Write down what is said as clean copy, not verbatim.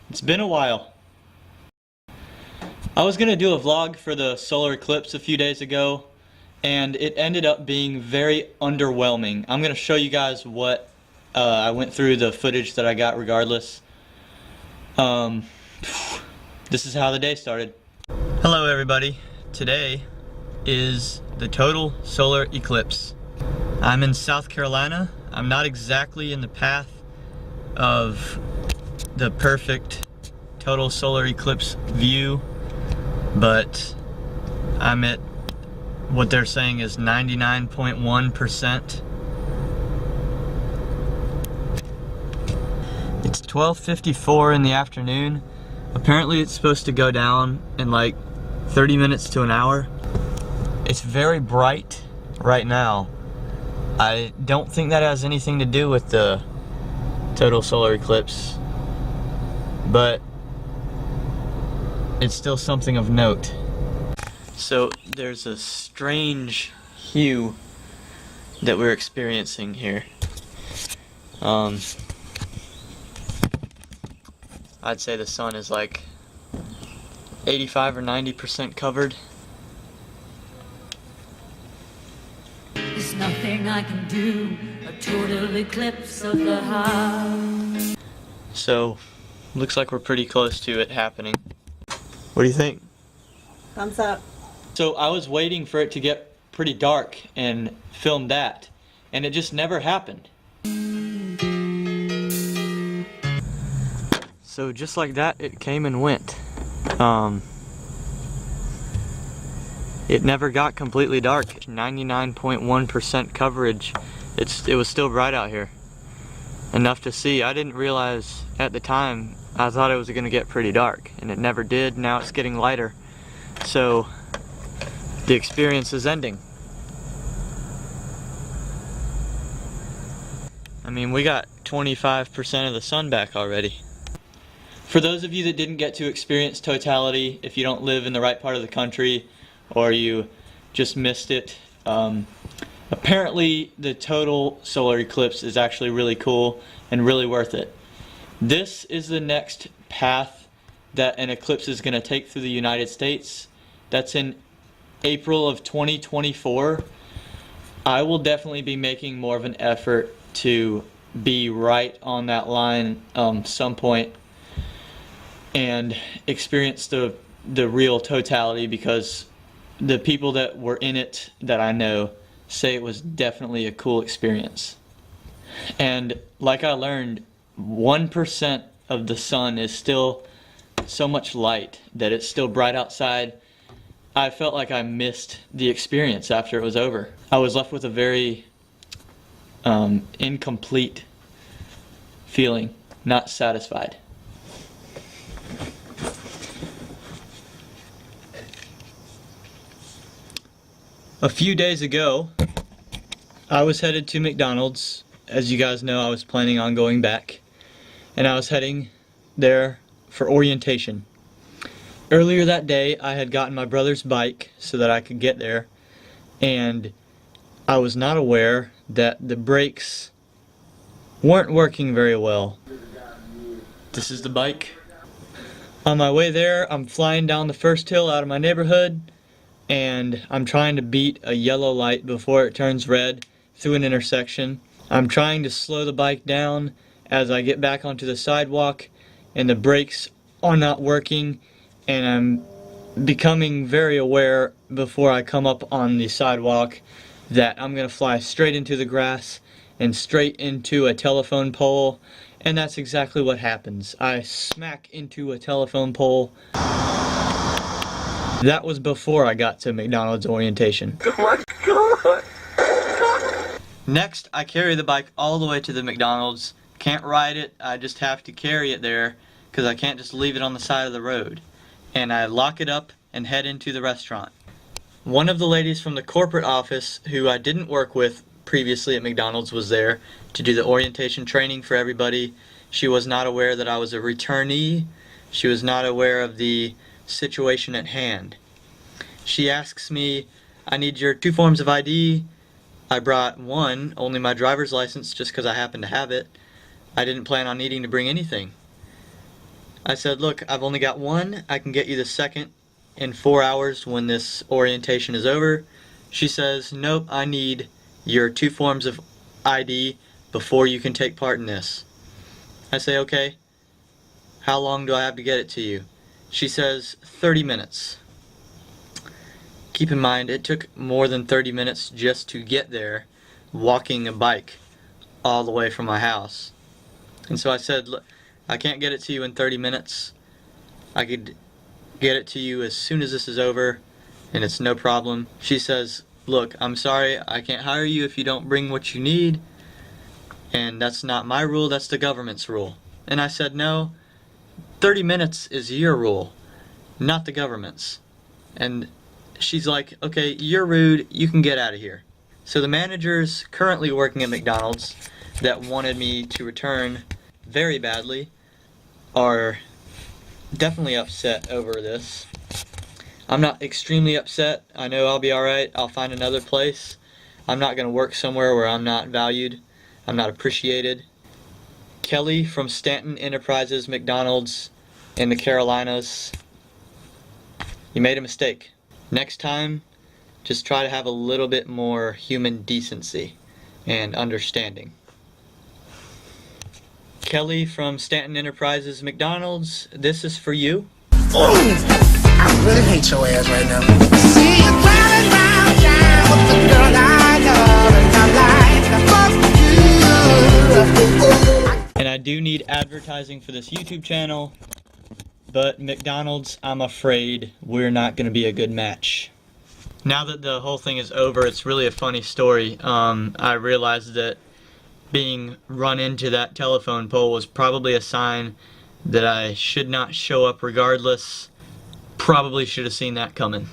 It's been a while. I was going to do a vlog for the solar eclipse a few days ago, and it ended up being very underwhelming. I'm going to show you guys what I went through, the footage that I got regardless. This is how the day started. Hello everybody. Today is the total solar eclipse. I'm in South Carolina. I'm not exactly in the path of the perfect total solar eclipse view, but I'm at what they're saying is 99.1%. It's 12:54 in the afternoon. Apparently it's supposed to go down in like 30 minutes to an hour. It's very bright right now. I don't think that has anything to do with the total solar eclipse, but it's still something of note. So there's a strange hue that we're experiencing here. I'd say the sun is like 85 or 90% covered. There's nothing I can do, a total eclipse of the heart. So, looks like we're pretty close to it happening. What do you think? Thumbs up. So I was waiting for it to get pretty dark and film that, and it just never happened. So just like that, it came and went. It never got completely dark. 99.1% coverage. It was still bright out here. Enough to see. I didn't realize at the time, I thought it was going to get pretty dark, and it never did. Now it's getting lighter. So the experience is ending. I mean, we got 25% of the sun back already. For those of you that didn't get to experience totality, if you don't live in the right part of the country or you just missed it, apparently the total solar eclipse is actually really cool and really worth it. This is the next path that an eclipse is going to take through the United States. That's in April of 2024. I will definitely be making more of an effort to be right on that line some point and experience the real totality, because the people that were in it that I know say it was definitely a cool experience. And like I learned, 1% of the sun is still so much light that it's still bright outside. I felt like I missed the experience after it was over. I was left with a very incomplete feeling, not satisfied. A few days ago, I was headed to McDonald's. As you guys know, I was planning on going back, and I was heading there for orientation. Earlier that day, I had gotten my brother's bike so that I could get there, and I was not aware that the brakes weren't working very well. This is the bike. On my way there, I'm flying down the first hill out of my neighborhood, and I'm trying to beat a yellow light before it turns red through an intersection. I'm trying to slow the bike down as I get back onto the sidewalk, and the brakes are not working, and I'm becoming very aware before I come up on the sidewalk that I'm going to fly straight into the grass and straight into a telephone pole, and that's exactly what happens. I smack into a telephone pole. That was before I got to McDonald's orientation. Oh my God! Next, I carry the bike all the way to the McDonald's. Can't ride it, I just have to carry it there because I can't just leave it on the side of the road. And I lock it up and head into the restaurant. One of the ladies from the corporate office who I didn't work with previously at McDonald's was there to do the orientation training for everybody. She was not aware that I was a returnee. She was not aware of the situation at hand. She asks me, I need your 2 forms of ID. I brought one, only my driver's license, just because I happen to have it. I didn't plan on needing to bring anything. I said, look, I've only got one. I can get you the second in 4 hours when this orientation is over. She says, nope, I need your 2 forms of ID before you can take part in this. I say, okay, how long do I have to get it to you? She says, 30 minutes. Keep in mind, it took more than 30 minutes just to get there, walking a bike all the way from my house. And so I said, look, I can't get it to you in 30 minutes. I could get it to you as soon as this is over, and it's no problem. She says, look, I'm sorry, I can't hire you if you don't bring what you need, and that's not my rule, that's the government's rule. And I said, no, 30 minutes is your rule, not the government's. And she's like, okay, you're rude, you can get out of here. So the managers currently working at McDonald's that wanted me to return very badly are definitely upset over this. I'm not extremely upset. I know I'll be alright. I'll find another place. I'm not going to work somewhere where I'm not valued. I'm not appreciated. Kelly from Stanton Enterprises McDonald's in the Carolinas, you made a mistake. Next time, just try to have a little bit more human decency and understanding. Kelly from Stanton Enterprises McDonald's, this is for you. I really hate your ass right now. See you driving round town with the girl I love, and I like to fuck you. And I do need advertising for this YouTube channel, but McDonald's, I'm afraid we're not going to be a good match. Now that the whole thing is over, it's really a funny story. I realized that being run into that telephone pole was probably a sign that I should not show up regardless. Probably should have seen that coming.